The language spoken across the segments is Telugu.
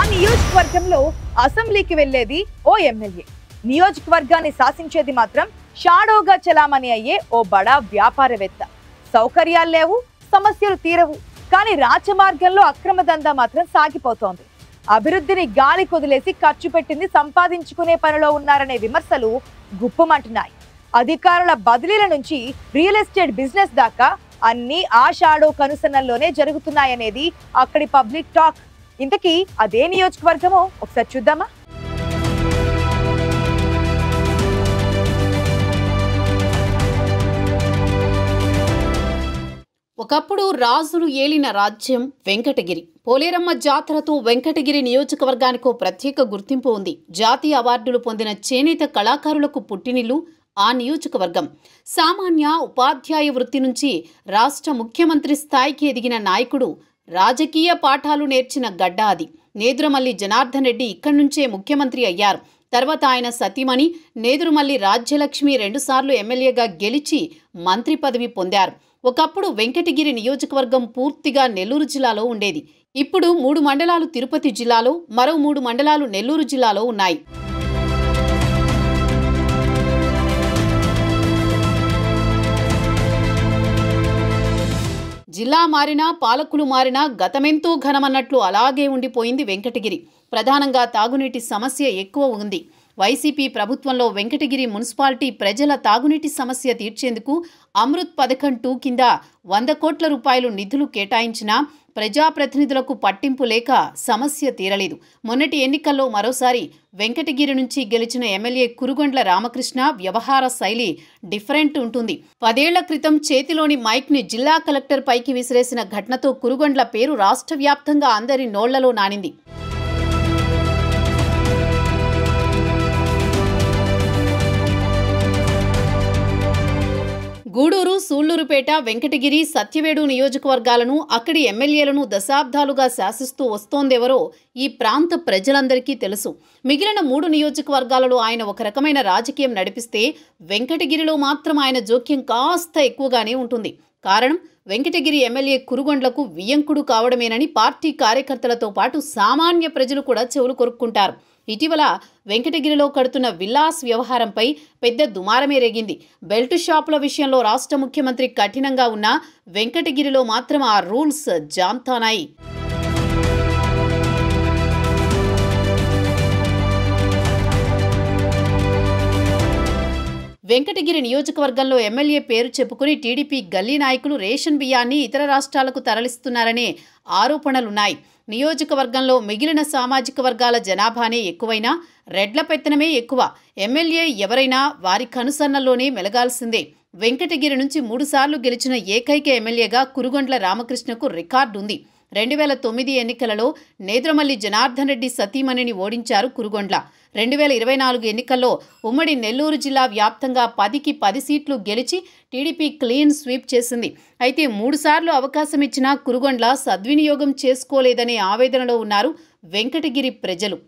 నియోజకవర్గంలో అసెంబ్లీకి వెళ్లేది ఓ ఎమ్మెల్యే. నియోజకవర్గాన్ని శాసించేది మాత్రం షాడోగా చలామణి అయ్యే ఓ బడా వ్యాపారవేత్త. సౌకర్యాలు లేవు, సమస్యలు తీరవు, కానీ రాజమార్గంలో అక్రమ దందా మాత్రం సాగిపోతోంది. అభివృద్ధిని గాలి కొదిలేసి ఖర్చు పెట్టింది సంపాదించుకునే పనిలో ఉన్నారనే విమర్శలు గుప్పమంటున్నాయి. అధికారుల బదిలీల నుంచి రియల్ ఎస్టేట్ బిజినెస్ దాకా అన్ని ఆ షాడో కనుసన్నల్లోనే జరుగుతున్నాయనేది అక్కడి పబ్లిక్ టాక్. ఇంతకీ అదే నియోజకవర్గమో ఒకసారి చూద్దామా? ఒకప్పుడు రాజులు ఏలిన రాజ్యం వెంకటగిరి. పోలేరమ్మ జాతరతో వెంకటగిరి నియోజకవర్గానికో ప్రత్యేక గుర్తింపు ఉంది. జాతీయ అవార్డులు పొందిన చేనేత కళాకారులకు పుట్టినిల్లు ఆ నియోజకవర్గం. సామాన్య ఉపాధ్యాయ వృత్తి నుంచి రాష్ట్ర ముఖ్యమంత్రి స్థాయికి ఎదిగిన నాయకుడు, రాజకీయ పాఠాలు నేర్చిన గడ్డ అది. నేదురుమల్లి జనార్దన్ రెడ్డి ఇక్కడి నుంచే ముఖ్యమంత్రి అయ్యారు. తర్వాత ఆయన సతీమణి నేదురుమల్లి రాజ్యలక్ష్మి 2 సార్లు ఎమ్మెల్యేగా గెలిచి మంత్రి పదవి పొందారు. ఒకప్పుడు వెంకటగిరి నియోజకవర్గం పూర్తిగా నెల్లూరు జిల్లాలో ఉండేది. ఇప్పుడు 3 మండలాలు తిరుపతి జిల్లాలో, మరో 3 మండలాలు నెల్లూరు జిల్లాలో ఉన్నాయి. జిల్లా మారినా, పాలకులు మారినా గతమెంతో ఘనమన్నట్లు అలాగే ఉండిపోయింది వెంకటగిరి. ప్రధానంగా తాగునీటి సమస్య ఎక్కువ ఉంది. వైసీపీ ప్రభుత్వంలో వెంకటగిరి మున్సిపాలిటీ ప్రజల తాగునీటి సమస్య తీర్చేందుకు అమృత్ పథకం 2 కింద 100 కోట్ల రూపాయలు నిధులు కేటాయించినా ప్రజాప్రతినిధులకు పట్టింపు లేక సమస్య తీరలేదు. మొన్నటి ఎన్నికల్లో మరోసారి వెంకటగిరి నుంచి గెలిచిన ఎమ్మెల్యే కురుగొండ్ల రామకృష్ణ వ్యవహార శైలి డిఫరెంట్ ఉంటుంది. 10 ఏళ్ల క్రితం చేతిలోని మైక్ని జిల్లా కలెక్టర్ పైకి విసిరేసిన ఘటనతో కురుగొండ్ల పేరు రాష్ట్ర వ్యాప్తంగా అందరి నోళ్లలో నానింది. గూడూరు, సూళ్లూరుపేట, వెంకటగిరి, సత్యవేడు నియోజకవర్గాలను, అక్కడి ఎమ్మెల్యేలను దశాబ్దాలుగా శాసిస్తూ వస్తోందెవరో ఈ ప్రాంత ప్రజలందరికీ తెలుసు. మిగిలిన 3 నియోజకవర్గాలలో ఆయన ఒక రకమైన రాజకీయం నడిపిస్తే వెంకటగిరిలో మాత్రం ఆయన జోక్యం కాస్త ఎక్కువగానే ఉంటుంది. కారణం, వెంకటగిరి ఎమ్మెల్యే కురుగొండ్లకు వియ్యంకుడు కావడమేనని పార్టీ కార్యకర్తలతో పాటు సామాన్య ప్రజలు కూడా చెవులు కొరుక్కుంటారు. ఇటీవల వెంకటగిరిలో కడుతున్న విల్లాస్ వ్యవహారంపై పెద్ద దుమారమే రేగింది. బెల్ట్ షాపుల విషయంలో రాష్ట్ర ముఖ్యమంత్రి కఠినంగా ఉన్న వెంకటగిరిలో మాత్రం ఆ రూల్స్ జాంతానాయి. వెంకటగిరి నియోజకవర్గంలో ఎమ్మెల్యే పేరు చెప్పుకుని టీడీపీ గల్లీ నాయకులు రేషన్ బియ్యాన్ని ఇతర రాష్ట్రాలకు తరలిస్తున్నారనే ఆరోపణలున్నాయి. నియోజకవర్గంలో మిగిలిన సామాజిక వర్గాల జనాభానే ఎక్కువైనా రెడ్ల పెత్తనమే ఎక్కువ. ఎమ్మెల్యే ఎవరైనా వారి కనుసన్నల్లోనే మెలగాల్సిందే. వెంకటగిరి నుంచి 3 సార్లు గెలిచిన ఏకైక ఎమ్మెల్యేగా కురుగొండ్ల రామకృష్ణకు రికార్డు ఉంది. 2009 ఎన్నికలలో నేదురుమల్లి జనార్దన్ రెడ్డి సతీమణిని ఓడించారు కురుగొండ్ల. 2024 ఎన్నికల్లో ఉమ్మడి నెల్లూరు జిల్లా వ్యాప్తంగా 10కి 10 సీట్లు గెలిచి టీడీపీ క్లీన్ స్వీప్ చేసింది. అయితే 3 సార్లు అవకాశం ఇచ్చినా కురుగొండ్ల సద్వినియోగం చేసుకోలేదనే ఆవేదనలో ఉన్నారు వెంకటగిరి ప్రజలు.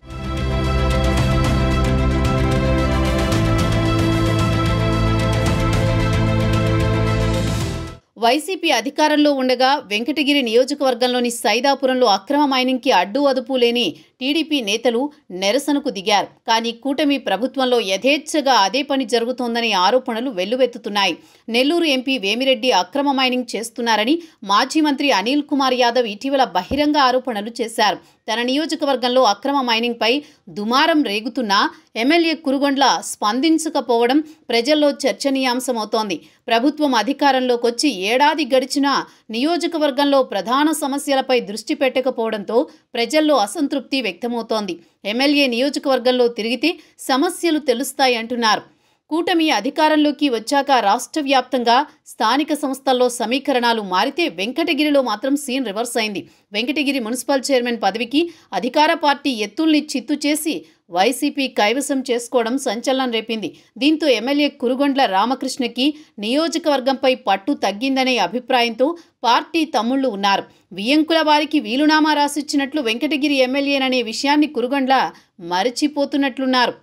వైసీపీ అధికారంలో ఉండగా వెంకటగిరి నియోజకవర్గంలోని సైదాపురంలో అక్రమ మైనింగ్కి అడ్డు అదుపు లేని టీడీపీ నేతలు నిరసనకు దిగారు. కానీ కూటమి ప్రభుత్వంలో యథేచ్ఛగా అదే పని జరుగుతోందనే ఆరోపణలు వెల్లువెత్తుతున్నాయి. నెల్లూరు ఎంపీ వేమిరెడ్డి అక్రమ మైనింగ్ చేస్తున్నారని మాజీ మంత్రి అనిల్ కుమార్ యాదవ్ ఇటీవల బహిరంగ ఆరోపణలు చేశారు. తన నియోజకవర్గంలో అక్రమ మైనింగ్పై దుమారం రేగుతున్నా ఎమ్మెల్యే కురుగొండ్ల స్పందించకపోవడం ప్రజల్లో చర్చనీయాంశమవుతోంది. ప్రభుత్వం అధికారంలోకి వచ్చి ఏడాది గడిచినా నియోజకవర్గంలో ప్రధాన సమస్యలపై దృష్టి పెట్టకపోవడంతో ప్రజల్లో అసంతృప్తి వ్యక్తమవుతోంది. ఎమ్మెల్యే నియోజకవర్గంలో తిరిగితే సమస్యలు తెలుస్తాయంటున్నారు. కూటమి అధికారంలోకి వచ్చాక రాష్ట్ర వ్యాప్తంగా స్థానిక సంస్థల్లో సమీకరణాలు మారితే వెంకటగిరిలో మాత్రం సీన్ రివర్స్ అయింది. వెంకటగిరి మున్సిపల్ చైర్మన్ పదవికి అధికార పార్టీ ఎత్తుల్ని చిత్తు చేసి వైసీపీ కైవసం చేసుకోవడం సంచలనం రేపింది. దీంతో ఎమ్మెల్యే కురుగొండ్ల రామకృష్ణకి నియోజకవర్గంపై పట్టు తగ్గిందనే అభిప్రాయంతో పార్టీ తమ్ముళ్లు ఉన్నారు. వియ్యంకుల వారికి వీలునామా రాసిచ్చినట్లు వెంకటగిరి ఎమ్మెల్యేననే విషయాన్ని కురుగొండ్ల మరచిపోతున్నట్లున్నారు.